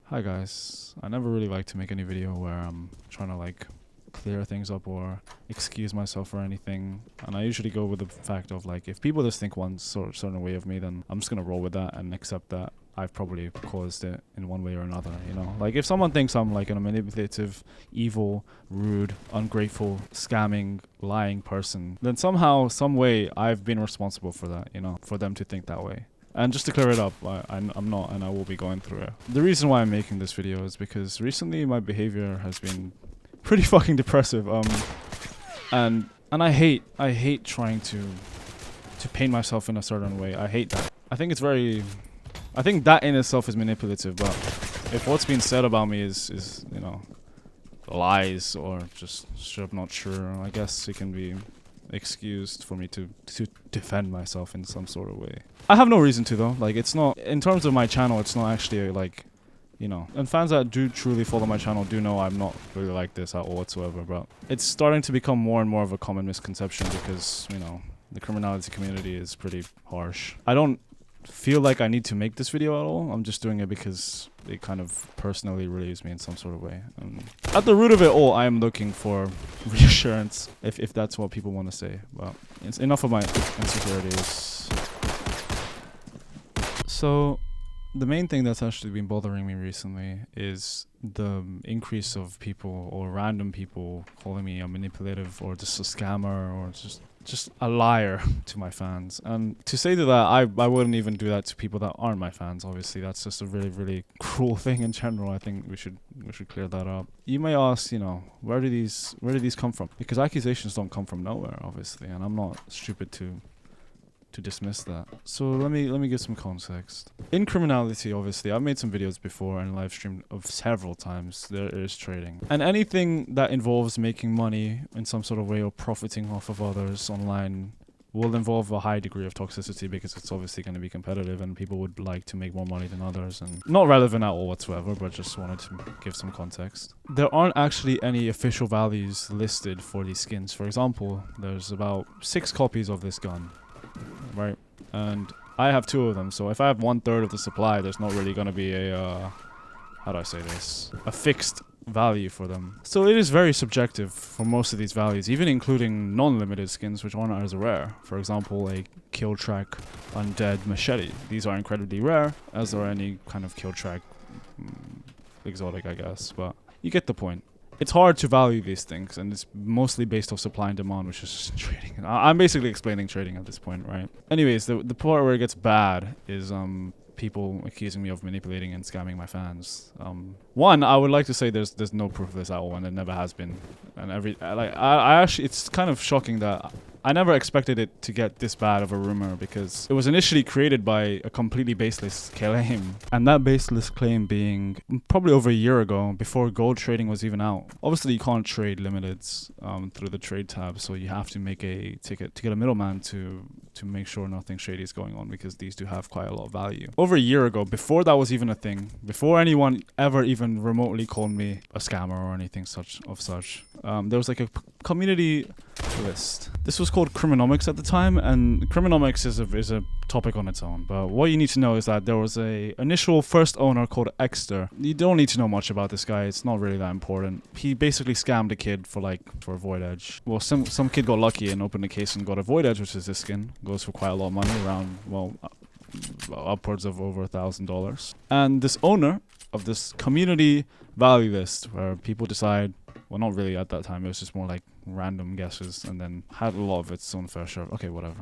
Hi guys, I never really like to make any video where I'm trying to like clear things up or excuse myself or anything, and I usually go with the fact of like, if people just think one certain way of me, then I'm just gonna roll with that and accept that I've probably caused it in one way or another, you know? Like if someone thinks I'm like a manipulative, evil, rude, ungrateful, scamming, lying person, then somehow, some way I've been responsible for that, you know, for them to think that way. And just to clear it up, I'm not, and I will be going through it. The reason why I'm making this video is because recently my behavior has been pretty fucking depressive. And I hate trying to paint myself in a certain way. I hate that. I think that in itself is manipulative. But if what's being said about me is you know, lies or just straight up not true, I guess it can be excused for me to defend myself in some sort of way. I have no reason to though. Like, it's not, in terms of my channel, it's not actually like, you know, and fans that do truly follow my channel do know I'm not really like this at all whatsoever, but it's starting to become more and more of a common misconception because, you know, the criminality community is pretty harsh. I don't feel like I need to make this video at all. I'm just doing it because it kind of personally relieves me in some sort of way. At the root of it all, I am looking for reassurance, if that's what people want to say. But it's enough of my insecurities. So the main thing that's actually been bothering me recently is the increase of people or random people calling me a manipulative or just a scammer or just a liar to my fans. And to say to that, I wouldn't even do that to people that aren't my fans. Obviously, that's just a really, really cruel thing in general. I think we should clear that up. You may ask, you know, where do these come from? Because accusations don't come from nowhere, obviously, and I'm not stupid to dismiss that. So let me give some context. In criminality, obviously, I've made some videos before and live streamed of several times. There is trading. And anything that involves making money in some sort of way or profiting off of others online will involve a high degree of toxicity because it's obviously going to be competitive and people would like to make more money than others. And not relevant at all whatsoever, but just wanted to give some context. There aren't actually any official values listed for these skins. For example, there's about 6 copies of this gun. Right, and I have 2 of them, so if I have 1/3 of the supply, there's not really going to be a how do I say this, a fixed value for them. So it is very subjective for most of these values, even including non-limited skins which aren't as rare. For example, a kill track undead machete. These are incredibly rare, as are any kind of kill track exotic, I guess, but you get the point. It's hard to value these things, and it's mostly based off supply and demand, which is trading. I'm basically explaining trading at this point, right? Anyways, the part where it gets bad is people accusing me of manipulating and scamming my fans. One, I would like to say there's no proof of this at all, and there never has been. And I actually, it's kind of shocking that I never expected it to get this bad of a rumor because it was initially created by a completely baseless claim. And that baseless claim being probably over a year ago, before gold trading was even out. Obviously, you can't trade limiteds through the trade tab, so you have to make a ticket to get a middleman to make sure nothing shady is going on because these do have quite a lot of value. Over a year ago, before that was even a thing, before anyone ever even remotely called me a scammer or anything such, there was like a community list. This was called Criminomics at the time, and Criminomics is a topic on its own. But what you need to know is that there was a initial first owner called Exter. You don't need to know much about this guy. It's not really that important. He basically scammed a kid for a void edge. Well, some kid got lucky and opened a case and got a void edge, which is this skin. Goes for quite a lot of money, around, well, upwards of over $1,000. And this owner of this community value list, where people decide, well, not really at that time, it was just more like random guesses, and then had a lot of its own fair share. Okay, whatever.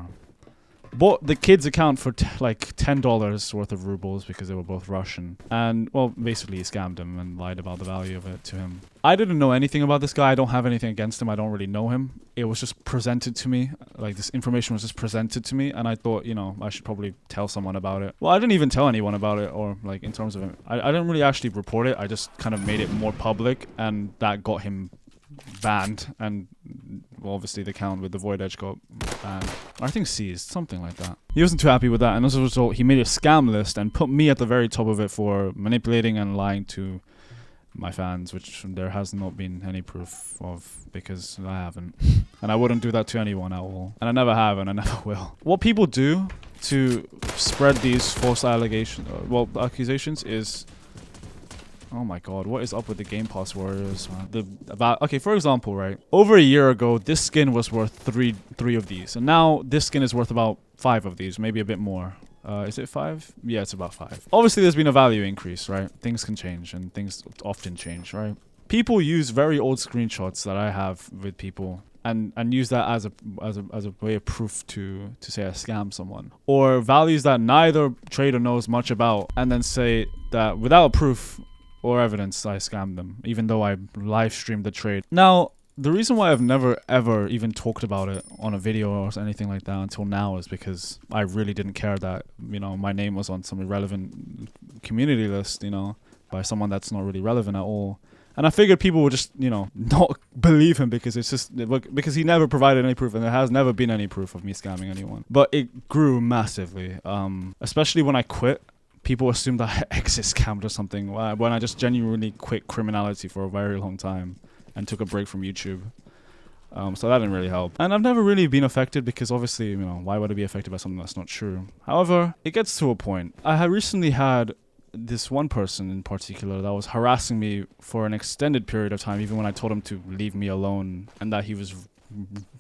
Bought the kid's account for like $10 worth of rubles because they were both Russian. And, well, basically he scammed him and lied about the value of it to him. I didn't know anything about this guy. I don't have anything against him. I don't really know him. It was just presented to me. Like, this information was just presented to me, and I thought, you know, I should probably tell someone about it. Well, I didn't even tell anyone about it, or like in terms of it. I didn't really actually report it. I just kind of made it more public, and that got him banned, and well, obviously the account with the void edge got banned. I think seized, something like that. He wasn't too happy with that, and as a result, he made a scam list and put me at the very top of it for manipulating and lying to my fans, which there has not been any proof of because I haven't. And I wouldn't do that to anyone at all. And I never have, and I never will. What people do to spread these false accusations is Oh my god, what is up with the Game Pass Warriors, man? Okay, for example, right? Over a year ago, this skin was worth three of these. And now this skin is worth about 5 of these, maybe a bit more. Is it 5? Yeah, it's about 5. Obviously, there's been a value increase, right? Things can change, and things often change, right? People use very old screenshots that I have with people and use that as a way of proof to say I scammed someone. Or values that neither trader knows much about and then say that without proof or evidence I scammed them, even though I live streamed the trade. Now, the reason why I've never ever even talked about it on a video or anything like that until now is because I really didn't care that, you know, my name was on some irrelevant community list, you know, by someone that's not really relevant at all. And I figured people would just, you know, not believe him because because he never provided any proof, and there has never been any proof of me scamming anyone. But it grew massively, especially when I quit. People assumed that I exit scammed or something when I just genuinely quit criminality for a very long time and took a break from YouTube. So that didn't really help. And I've never really been affected because obviously, you know, why would I be affected by something that's not true? However, it gets to a point. I had recently had this one person in particular that was harassing me for an extended period of time, even when I told him to leave me alone, and that he was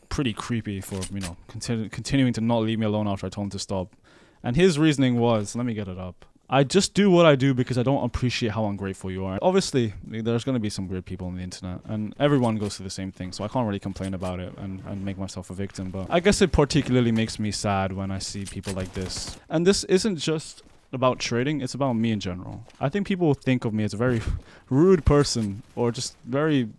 pretty creepy for, you know, continuing to not leave me alone after I told him to stop. And his reasoning was, let me get it up. I just do what I do because I don't appreciate how ungrateful you are. Obviously, there's going to be some weird people on the internet, and everyone goes through the same thing, so I can't really complain about it and make myself a victim. But I guess it particularly makes me sad when I see people like this. And this isn't just about trading, it's about me in general. I think people think of me as a very rude person, or just very,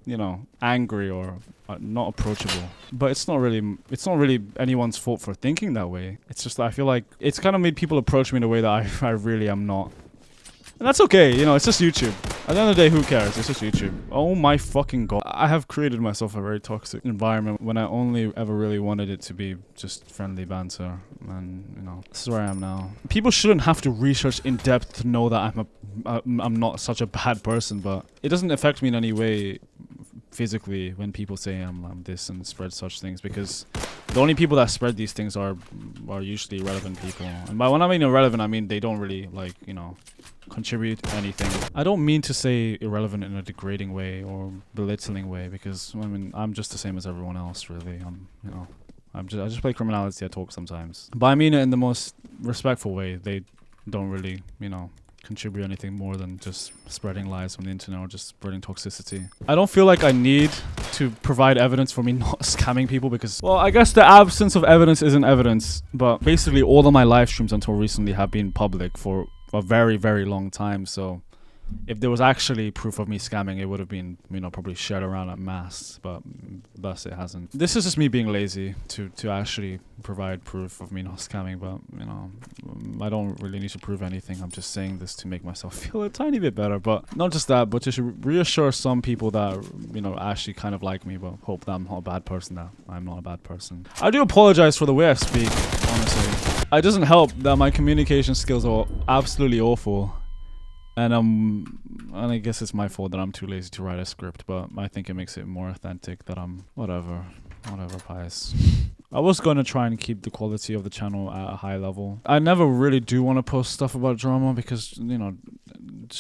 you know, angry or not approachable. But it's not really anyone's fault for thinking that way. It's just that I feel like it's kind of made people approach me in a way that I really am not. And that's okay, you know, it's just YouTube. At the end of the day, who cares? It's just YouTube. Oh my fucking god. I have created myself a very toxic environment when I only ever really wanted it to be just friendly banter. And, you know, this is where I am now. People shouldn't have to research in depth to know that I'm not such a bad person, but it doesn't affect me in any way physically when people say I'm this and spread such things, because the only people that spread these things are usually irrelevant people. And by when I mean irrelevant, I mean they don't really, like, you know, contribute anything. I don't mean to say irrelevant in a degrading way or belittling way, because I mean I'm just the same as everyone else, really. I just play criminality. I talk sometimes, but I mean it in the most respectful way. They don't really, you know, contribute anything more than just spreading lies on the internet or just spreading toxicity. I don't feel like I need to provide evidence for me not scamming people because, well, I guess the absence of evidence isn't evidence, but basically all of my live streams until recently have been public for a very, very long time. So if there was actually proof of me scamming, it would have been, you know, probably shared around at mass, but thus it hasn't. This is just me being lazy to actually provide proof of me not scamming, but, you know, I don't really need to prove anything. I'm just saying this to make myself feel a tiny bit better, but not just that, but to reassure some people that, you know, actually kind of like me, but hope that I'm not a bad person, that I'm not a bad person. I do apologize for the way I speak, honestly. It doesn't help that my communication skills are absolutely awful. And I guess it's my fault that I'm too lazy to write a script, but I think it makes it more authentic that I'm whatever pies. I was going to try and keep the quality of the channel at a high level. I never really do want to post stuff about drama because, you know,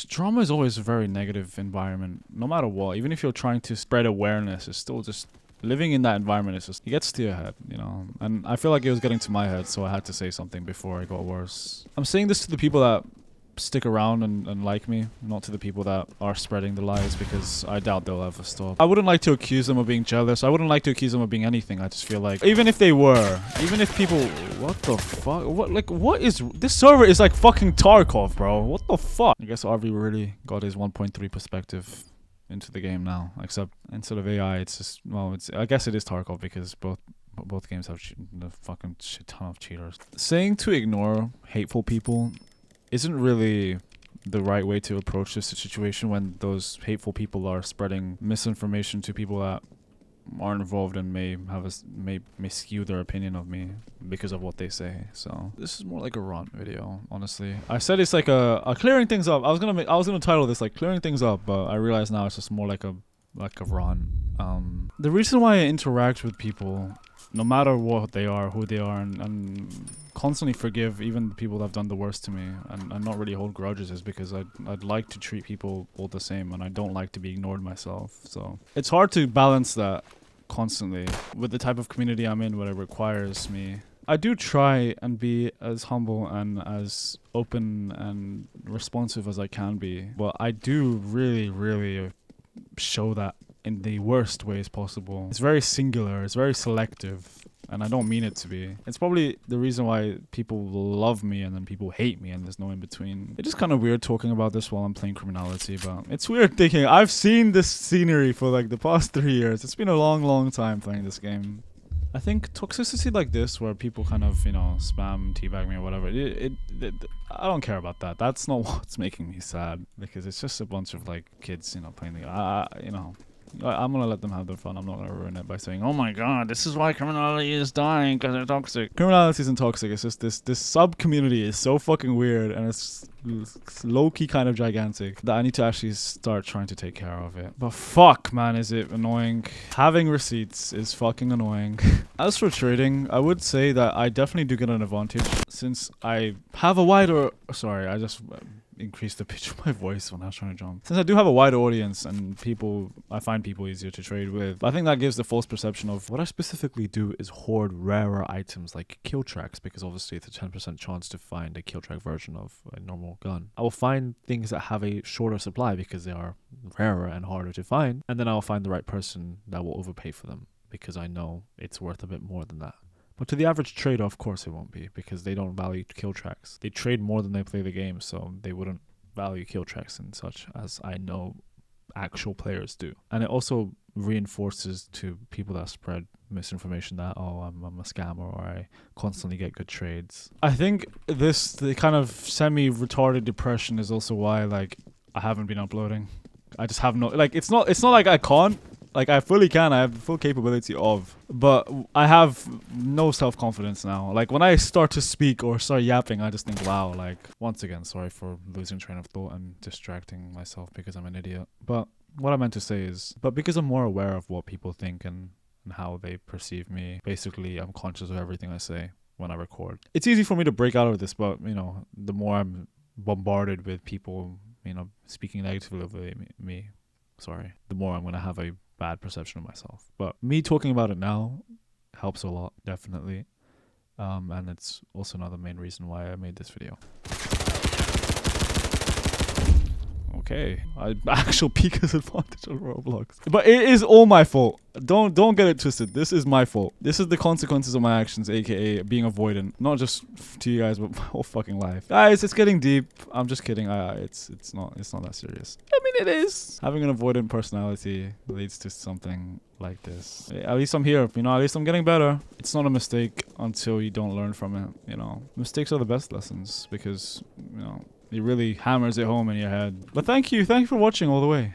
drama is always a very negative environment, no matter what. Even if you're trying to spread awareness, it's still just living in that environment. It's just, it gets to your head, you know. And I feel like it was getting to my head, so I had to say something before it got worse. I'm saying this to the people that stick around and like me, not to the people that are spreading the lies, because I doubt they'll ever stop. I wouldn't like to accuse them of being jealous. I wouldn't like to accuse them of being anything. I just feel like even if they were, even if people, what the fuck, what is this server is like fucking Tarkov, bro. What the fuck? I guess RV really got his 1.3 perspective into the game now, except instead of AI, it's just, well, I guess it is Tarkov because both games have the fucking shit ton of cheaters. Saying to ignore hateful people isn't really the right way to approach this situation when those hateful people are spreading misinformation to people that aren't involved and may skew their opinion of me because of what they say. So this is more like a rant video, honestly. I said it's like a clearing things up. I was gonna title this like clearing things up, but I realize now it's just more like a rant. The reason why I interact with people no matter what they are, who they are, and constantly forgive even the people that have done the worst to me, and not really hold grudges, is because I'd like to treat people all the same, and I don't like to be ignored myself. So it's hard to balance that constantly with the type of community I'm in, where it requires me. I do try and be as humble and as open and responsive as I can be, but I do really show that in the worst ways possible. It's very singular, it's very selective, and I don't mean it to be. It's probably the reason why people love me and then people hate me, and there's no in between. It's just kind of weird talking about this while I'm playing Criminality, but it's weird thinking I've seen this scenery for like the past 3 years. It's been a long time playing this game. I think toxicity like this, where people kind of, you know, spam, teabag me or whatever, I don't care about that. That's not what's making me sad, because it's just a bunch of like kids, you know, playing the, you know, I'm gonna let them have their fun. I'm not gonna ruin it by saying, oh my god, this is why criminality is dying, because they're toxic. Criminality isn't toxic. It's just this sub community is so fucking weird, and it's low-key kind of gigantic, that I need to actually start trying to take care of it. But fuck, man, is it annoying. Having receipts is fucking annoying. As for trading, I would say that I definitely do get an advantage, since I have a wider... Sorry, I just increased the pitch of my voice when I was trying to jump. Since I do have a wider audience and I find people easier to trade with, I think that gives the false perception of what I specifically do is hoard rarer items like kill tracks, because obviously it's a 10% chance to find a kill track version of a normal gun. I will find things that have a shorter supply because they are rarer and harder to find, and then I'll find the right person that will overpay for them, because I know it's worth a bit more than that. But to the average trader, of course it won't be, because they don't value kill tracks. They trade more than they play the game, so they wouldn't value kill tracks and such, as I know actual players do. And it also reinforces to people that spread misinformation that, oh, I'm a scammer, or I constantly get good trades. I think the kind of semi-retarded depression is also why, like, I haven't been uploading. I just have no, like, it's not like I can't. Like, I fully can, I have the full capability of, but I have no self-confidence now. Like, when I start to speak or start yapping, I just think, wow, like, once again, sorry for losing train of thought and distracting myself because I'm an idiot. But what I meant to say is, but because I'm more aware of what people think and how they perceive me, basically, I'm conscious of everything I say when I record. It's easy for me to break out of this, but, you know, the more I'm bombarded with people, you know, speaking negatively of me, the more I'm going to have a bad perception of myself. But me talking about it now helps a lot, definitely. And it's also another main reason why I made this video. Okay, actual Pika's advantage on Roblox. But it is all my fault. Don't get it twisted. This is my fault. This is the consequences of my actions, aka being avoidant. Not just to you guys, but my whole fucking life. Guys, it's getting deep. I'm just kidding. It's not that serious. I mean, it is. Having an avoidant personality leads to something like this. At least I'm here. You know, at least I'm getting better. It's not a mistake until you don't learn from it. You know, mistakes are the best lessons, because, you know, it really hammers it home in your head. But thank you for watching all the way.